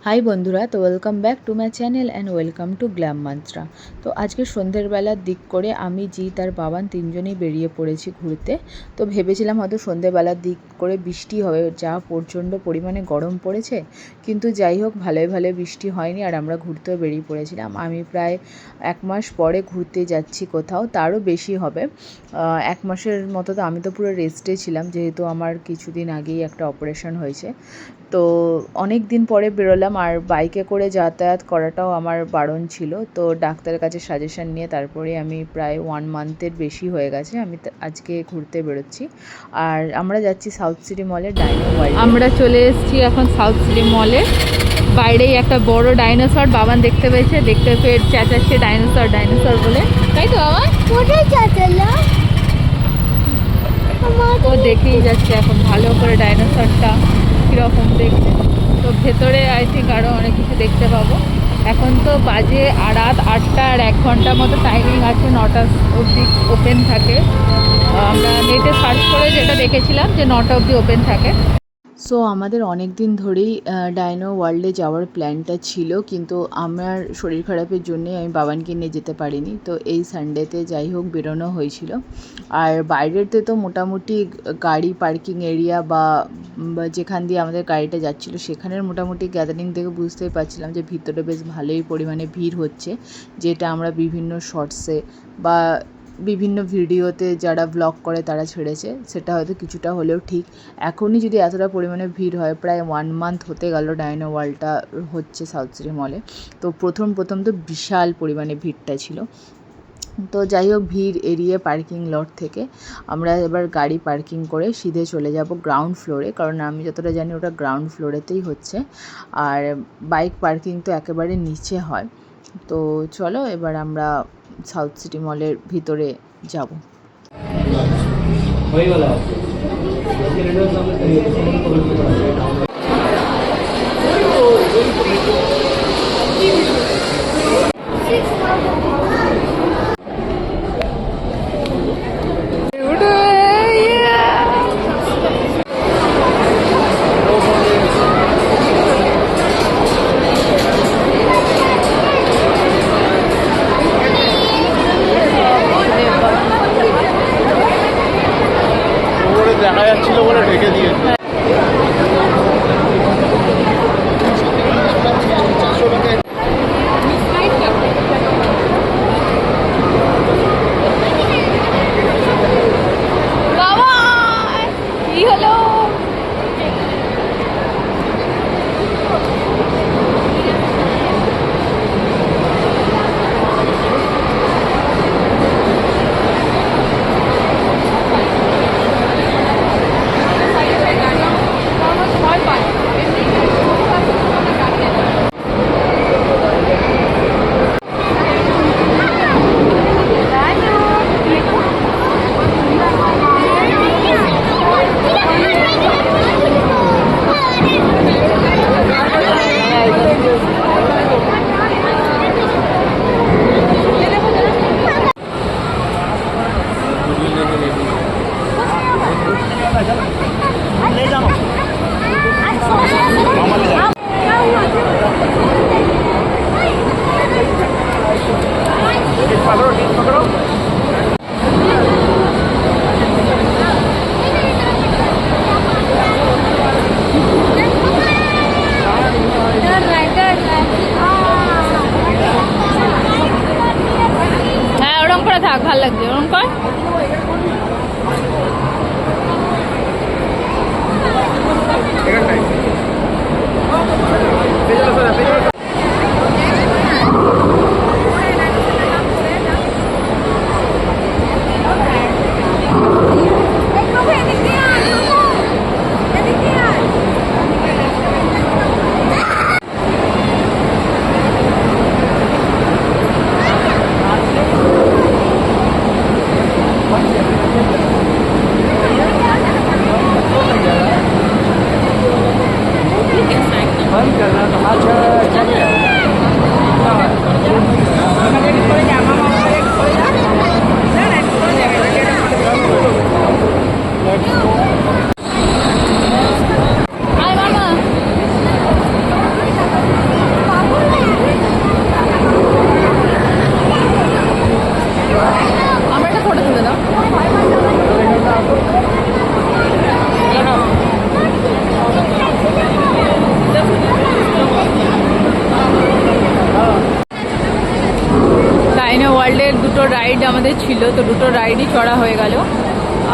High বন্ধুরা, তো welcome back to my channel and welcome to glam mantra. তো আজকে সন্ধ্যের বেলার দিক করে আমি জিৎ আর বাবান তিনজনেই বেরিয়ে পড়েছি ঘুরতে। তো ভেবেছিলাম হয়তো সন্ধ্যেবেলার দিক করে বৃষ্টি হবে, যা প্রচণ্ড পরিমাণে গরম পড়েছে, কিন্তু যাই হোক ভালোই ভালোই বৃষ্টি হয়নি আর আমরা ঘুরতেও বেরিয়ে পড়েছিলাম। আমি প্রায় 1 মাস পরে ঘুরতে যাচ্ছি কোথাও, তারও বেশি হবে। 1 মাসের মতো তো আমি তো পুরো রেস্টে ছিলাম, যেহেতু আমার কিছুদিন আগেই একটা অপারেশন হয়েছে। তো অনেক দিন পরে বেরোলাম, আর বাইকে করে যাতায়াত করাটাও আমার বারণ ছিল। তো ডাক্তারের কাছে সাজেশন নিয়ে তারপরে আমি প্রায় 1 মান্থের বেশি হয়ে গেছে আমি আজকে ঘুরতে বেরোচ্ছি। আর আমরা যাচ্ছি সাউথ সিটি মলে, ডাইনো ওয়ার্ল্ড। আমরা চলে এসেছি এখন সাউথ সিটি মলে। বাইরেই একটা বড় ডাইনোসর বাবান দেখতে পেয়েছে, দেখতে পেয়ে চেঁচাচ্ছে ডাইনোসর ডাইনোসর বলে, তাই তো বাবা? ও দেখেই যাচ্ছে এখন ভালো করে ডাইনোসরটা কীরকম দেখতে। তো ভেতরে আই থিঙ্ক আরও অনেক কিছু দেখতে পাবো। এখন তো বাজে রাত 8টা, আর 1 ঘন্টার মতো টাইমিং আছে, 9টা অবধি ওপেন থাকে। আমরা নেটে সার্চ করে যেটা দেখেছিলাম যে 9টা অবধি ওপেন থাকে। সো আমাদের অনেক দিন ধরেই ডাইনো ওয়ার্ল্ডে যাওয়ার প্ল্যানটা ছিল, কিন্তু আমার শরীর খারাপের জন্যে আমি বাবানকে নিয়ে যেতে পারিনি। তো এই সানডেতে যাই হোক বেরোনো হয়েছিল। আর বাইরেতে তো মোটামুটি গাড়ি পার্কিং এরিয়া বা যেখান দিয়ে আমাদের গাড়িটা যাচ্ছিলো সেখানের মোটামুটি গ্যাদারিং থেকে বুঝতেই পারছিলাম যে ভিতরে বেশ ভালোই পরিমাণে ভিড় হচ্ছে, যেটা আমরা বিভিন্ন শর্টসে বা বিভিন্ন ভিডিওতে যারা ব্লগ করে তারা ছেড়েছে, সেটা হয়তো কিছুটা হলেও ঠিক। এখনই যদি এতটা পরিমাণে ভিড় হয়, প্রায় 1 মান্থ হতে গেল ডাইনো ওয়ার্ল্ডটা হচ্ছে সাউথ সিটি মলে, তো প্রথম তো বিশাল পরিমাণে ভিড়টা ছিল। তো যাই হোক ভিড় এড়িয়ে পার্কিং লট থেকে আমরা এবার গাড়ি পার্কিং করে সিধে চলে যাব গ্রাউন্ড ফ্লোরে, কারণ আমি যতটা জানি ওটা গ্রাউন্ড ফ্লোরেতেই হচ্ছে, আর বাইক পার্কিং তো একেবারে নিচে হয়। তো চলো এবার আমরা সাউথ সিটি মলের ভিতরে যাব। দেখা যাচ্ছিল বলে ঢেকে দিয়েছে। কি হলো? দুটো রাইডই চড়া হয়ে গেল।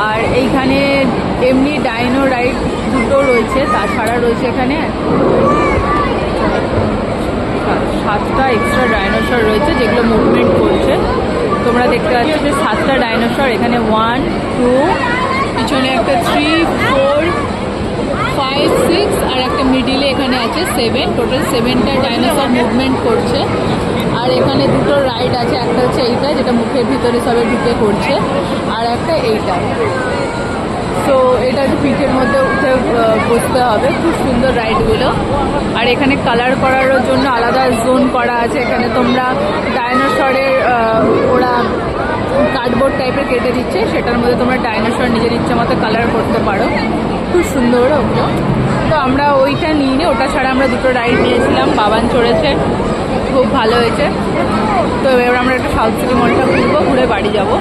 আর এইখানে এমনি ডাইনো রাইড দুটো রয়েছে, তাছাড়া রয়েছে এখানে 7টা এক্সট্রা ডাইনোসর রয়েছে যেগুলো মুভমেন্ট করছে। তোমরা দেখতে পাচ্ছ যে 7টা ডাইনোসর, এখানে 1 2, পিছনে একটা 3 4 5 6 আর একটা মিডিলে এখানে আছে 7, টোটাল 7টা ডাইনোসর মুভমেন্ট করছে। আর এখানে দুটো রাইড আছে, একটা হচ্ছে এইটা যেটা মুখের ভিতরে সবে ঢুকে করছে, আর একটা এইটা। তো এটা একটু পিঠের মধ্যে উঠে বসতে হবে, খুব সুন্দর রাইডগুলো। আর এখানে কালার করারও জন্য আলাদা জোন করা আছে। এখানে তোমরা ডাইনোসরের ওরা কার্ডবোর্ড টাইপের কেটে দিচ্ছে, সেটার মধ্যে তোমরা ডাইনোসর নিজের ইচ্ছা মতো কালার করতে পারো, খুব সুন্দর ওগুলো। তো আমরা ওইটা নিয়ে ওটা ছাড়া আমরা দুটো রাইড নিয়েছিলাম, বাবান চড়েছে, খুব ভালো হয়েছে। তো এবার আমরা একটা সাউথ সিটি মলটা ঘুরবো, ঘুরে বাড়ি যাবো।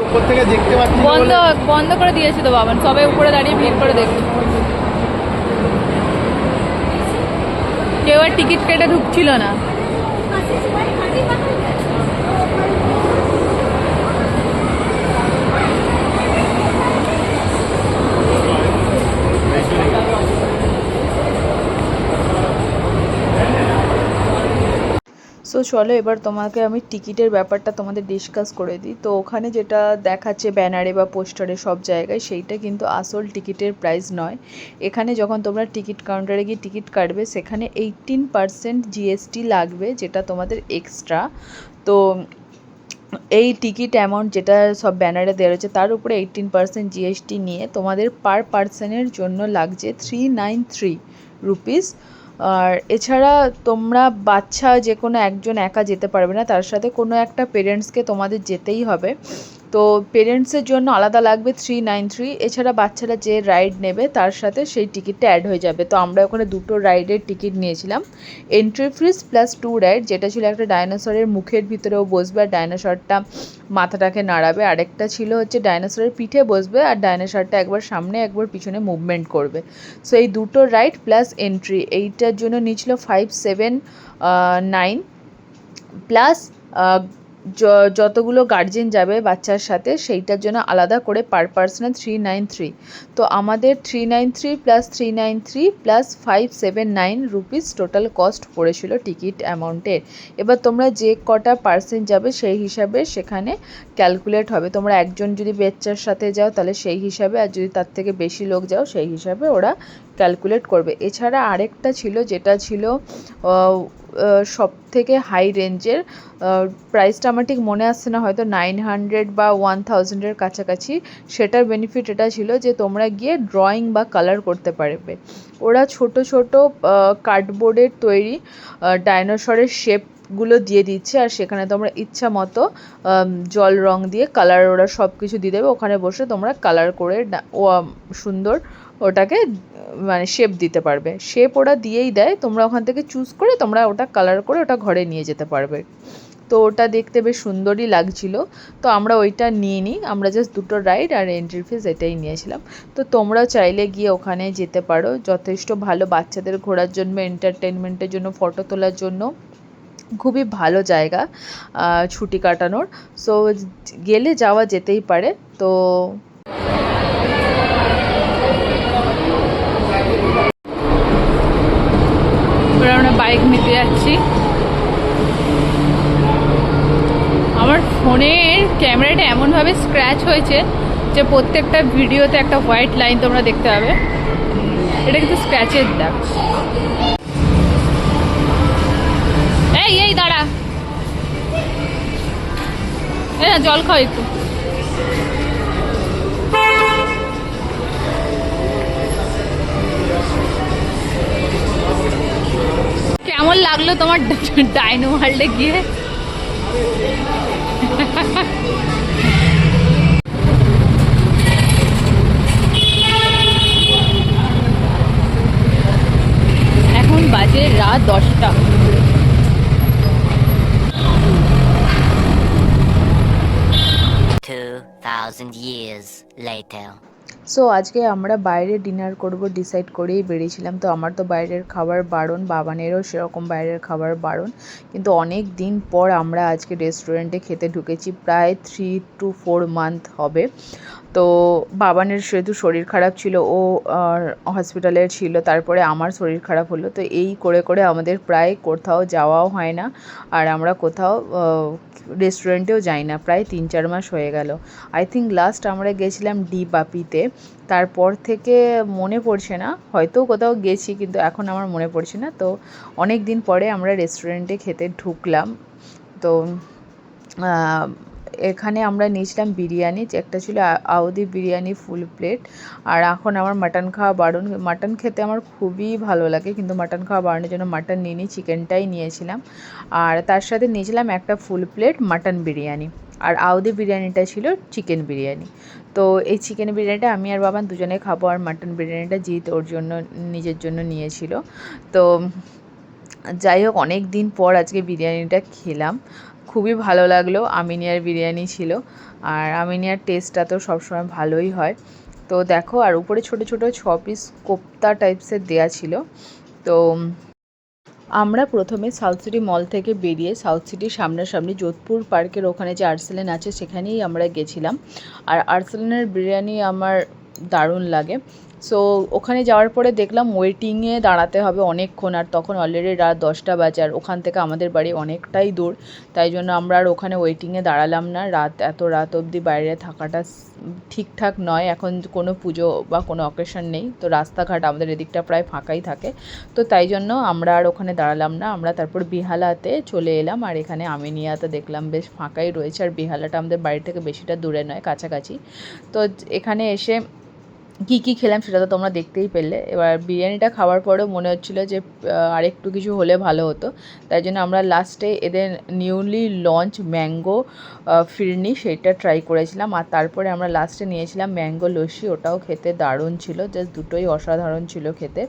উপর থেকে দেখতে পাচ্ছি না বন্ধ বলে- বন্ধ করে দিয়েছি তো বাবান, সবাই উপরে দাঁড়িয়ে ভিড় করে দেখি। কেউ আর টিকিট কেটে ঢুকছিল না। সো চলো এবার তোমাকে আমি টিকিটের ব্যাপারটা তোমাদের ডিসকাস করে দিই। তো ওখানে যেটা দেখাচ্ছে ব্যানারে বা পোস্টারে সব জায়গায়, সেইটা কিন্তু আসল টিকিটের প্রাইস নয়। এখানে যখন তোমরা টিকিট কাউন্টারে গিয়ে টিকিট কাটবে, সেখানে 18% জিএসটি লাগবে, যেটা তোমাদের এক্সট্রা। তো এই টিকিট অ্যামাউন্ট যেটা সব ব্যানারে দেওয়া রয়েছে, তার উপরে 18% জিএসটি নিয়ে তোমাদের পার পার্সনের জন্য লাগছে 393 রুপিস। আর এছাড়া তোমরা বাচ্চা যে কোনো একজন একা যেতে পারবে না, তার সাথে কোনো একটা পেরেন্টসকে তোমাদের যেতেই হবে। তো পেরেন্টসের জন্য আলাদা লাগবে 393। এছাড়া বাচ্চারা যে রাইড নেবে তার সাথে সেই টিকিটটা অ্যাড হয়ে যাবে। তো আমরা ওখানে দুটো রাইডের টিকিট নিয়েছিলাম, এন্ট্রি ফিস প্লাস 2 রাইড, যেটা ছিল একটা ডাইনোসরের মুখের ভিতরেও বসবে আর ডাইনোসরটা মাথাটাকে নাড়াবে, আরেকটা ছিল হচ্ছে ডাইনোসরের পিঠে বসবে আর ডাইনোসরটা একবার সামনে একবার পিছনে মুভমেন্ট করবে। সো এই দুটো রাইড প্লাস এন্ট্রি, এইটার জন্য নিয়েছিল 579 প্লাস যতগুলো গার্জেন যাবে বাচ্চার সাথে সেইটার জন্য আলাদা করে পার পার্সনে 393। তো আমাদের 393 plus 393 plus 579 rupees total cost পড়েছিল টিকিট অ্যামাউন্টের। এবার তোমরা যে কটা পার্সেন্ট যাবে সেই হিসাবে সেখানে ক্যালকুলেট হবে। তোমরা একজন যদি বাচ্চার সাথে যাও তাহলে সেই হিসাবে, আর যদি তার থেকে বেশি লোক যাও সেই হিসাবে ওরা ক্যালকুলেট করবে। এছাড়া আরেকটা ছিল যেটা ছিল সব থেকে হাই রেঞ্জের, প্রাইসটা আমার ঠিক মনে আসছে না, হয়তো 900 বা 1000-এর কাছাকাছি। সেটার বেনিফিট এটা ছিল যে তোমরা গিয়ে ড্রয়িং বা কালার করতে পারবে। ওরা ছোট ছোট কার্ডবোর্ডের তৈরি ডাইনোসরের শেপগুলো দিয়ে দিচ্ছে, আর সেখানে তোমরা ইচ্ছা মতো জল রং দিয়ে কালার ওরা সব কিছু দিয়ে দেবে। ওখানে বসে তোমরা কালার করে সুন্দর ওটাকে মানে শেপ দিতে পারবে। শেপ ওরা দিয়েই দেয়, তোমরা ওখান থেকে চুজ করে তোমরা ওটা কালার করে ওটা ঘরে নিয়ে যেতে পারবে। তো ওটা দেখতে বেশ সুন্দরই লাগছিল। তো আমরা ওইটা নিয়ে নিই, আমরা জাস্ট দুটো রাইড আর এন্ট্রি ফিস এটাই নিয়েছিলাম। তো তোমরাও চাইলে গিয়ে ওখানে যেতে পারো, যথেষ্ট ভালো বাচ্চাদের ঘোরার জন্য, এন্টারটেনমেন্টের জন্য, ফটো তোলার জন্য খুবই ভালো জায়গা ছুটি কাটানোর। সো গেলে যাওয়া যেতেই পারে। তো আমরা বাইক নিতে যাচ্ছি। আমার ফোনের ক্যামেরাটা এমনভাবে স্ক্র্যাচ হয়েছে যে প্রত্যেকটা ভিডিওতে একটা হোয়াইট লাইন তোমরা দেখতে পাবে। এটা কিন্তু স্ক্র্যাচের দাগ। এই দাঁড়া, জল খাও একটু। লাগলো তোমার ডাইনো ওয়ার্ল্ডে গিয়ে? এখন বাজে রাত 10টা। 2,000 years later. সো আজকে আমরা বাইরে ডিনার করব ডিসাইড করেই বেরিয়েছিলাম। তো আমার তো বাইরের খাবার বারণ, বাবানেরও সেরকম বাইরের খাবার বারণ, কিন্তু অনেক দিন পর আমরা আজকে রেস্টুরেন্টে খেতে ঢুকেছি। প্রায় 3 to 4 মান্থ হবে। তো বাবানের সেহেতু শরীর খারাপ ছিল, ও হসপিটালে ছিল, তারপরে আমার শরীর খারাপ হলো। তো এই করে করে আমাদের প্রায় কোথাও যাওয়াও হয় না, আর আমরা কোথাও রেস্টুরেন্টেও যাই না। প্রায় 3-4 মাস হয়ে গেল। আই থিঙ্ক লাস্ট আমরা গেছিলাম ডি বাপিতে। তারপর থেকে মনে পড়ছে না, হয়তো কোথাও গেছি, কিন্তু এখন আমার মনে পড়ছে না। তো অনেক দিন পরে আমরা রেস্টুরেন্টে খেতে ঢুকলাম। তো এখানে আমরা নিয়েছিলাম বিরিয়ানি, একটা ছিল আউদি বিরিয়ানি ফুল প্লেট। আর এখন আমার মাটন খাওয়া বারণ। মাটন খেতে আমার খুবই ভালো লাগে, কিন্তু মাটন খাওয়া বারণের জন্য মাটন নিইনি, চিকেনটাই নিয়েছিলাম। আর তার সাথে নিয়েছিলাম একটা ফুল প্লেট মাটন বিরিয়ানি। আর আউদি বিরিয়ানিটা ছিল চিকেন বিরিয়ানি। তো এই চিকেন বিরিয়ানিটা আমি আর বাবা দুজনে খাবো, আর মাটন বিরিয়ানিটা জিৎ ওর জন্য নিজের জন্য নিয়েছিল। তো যাই হোক, অনেক দিন পর আজকে বিরিয়ানিটা খেলাম, খুবই ভালো লাগলো। আমিনিয়ার বিরিয়ানি ছিল, আর আমিনিয়ার টেস্টটা তো সবসময় ভালোই হয়। তো দেখো, আর উপরে ছোটো ছোটো 6 পিস কোপ্তা টাইপসের দেয়া ছিল। তো আমরা প্রথমে সাউথ সিটি মল থেকে বেরিয়ে সাউথ সিটির সামনাসামনি যোধপুর পার্কের ওখানে যে আর্সেলেন আছে সেখানেই আমরা গেছিলাম। আর আর্সেলেনের বিরিয়ানি আমার দারুণ লাগে। সো ওখানে যাওয়ার পরে দেখলাম ওয়েটিংয়ে দাঁড়াতে হবে অনেকক্ষণ, আর তখন অলরেডি রাত 10টা বাজে, আর ওখান থেকে আমাদের বাড়ি অনেকটাই দূর। তাই জন্য আমরা আর ওখানে ওয়েটিংয়ে দাঁড়ালাম না। এত রাত অবধি বাইরে থাকাটা ঠিকঠাক নয়। এখন কোনো পুজো বা কোনো অকেশন নেই, তো রাস্তাঘাট আমাদের এদিকটা প্রায় ফাঁকাই থাকে। তো তাই জন্য আমরা আর ওখানে দাঁড়ালাম না। আমরা তারপর বিহালাতে চলে এলাম, আর এখানে আমিনিয়াতে দেখলাম বেশ ফাঁকাই রয়েছে। আর বিহালাটা আমাদের বাড়ি থেকে বেশিটা দূরে নয়, কাছাকাছি। তো এখানে এসে কী খেলাম সেটা তো তোমরা দেখতেই পেলে। এবার বিরিয়ানিটা খাওয়ার পরেও মনে হচ্ছিলো যে আরেকটু কিছু হলে ভালো হতো। তাই জন্য আমরা লাস্টে এদের নিউলি লঞ্চ ম্যাঙ্গো ফিরনি সেইটা ট্রাই করেছিলাম। আর তারপরে আমরা লাস্টে নিয়েছিলাম ম্যাঙ্গো লস্যি, ওটাও খেতে দারুণ ছিল, জাস্ট দুটোই অসাধারণ ছিল খেতে।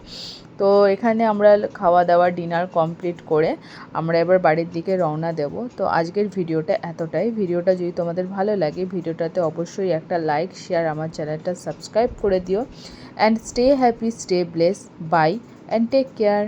তো এখানে আমরা খাওয়া দাওয়া ডিনার কমপ্লিট করে আমরা এবার বাড়ির দিকে রওনা দেব। তো আজকের ভিডিওটা এতটাই। ভিডিওটা যদি তোমাদের ভালো লাগে, ভিডিওটাতে অবশ্যই একটা লাইক, শেয়ার, আমার চ্যানেলটা সাবস্ক্রাইব করে দিও। And stay happy, stay bless, bye and take care.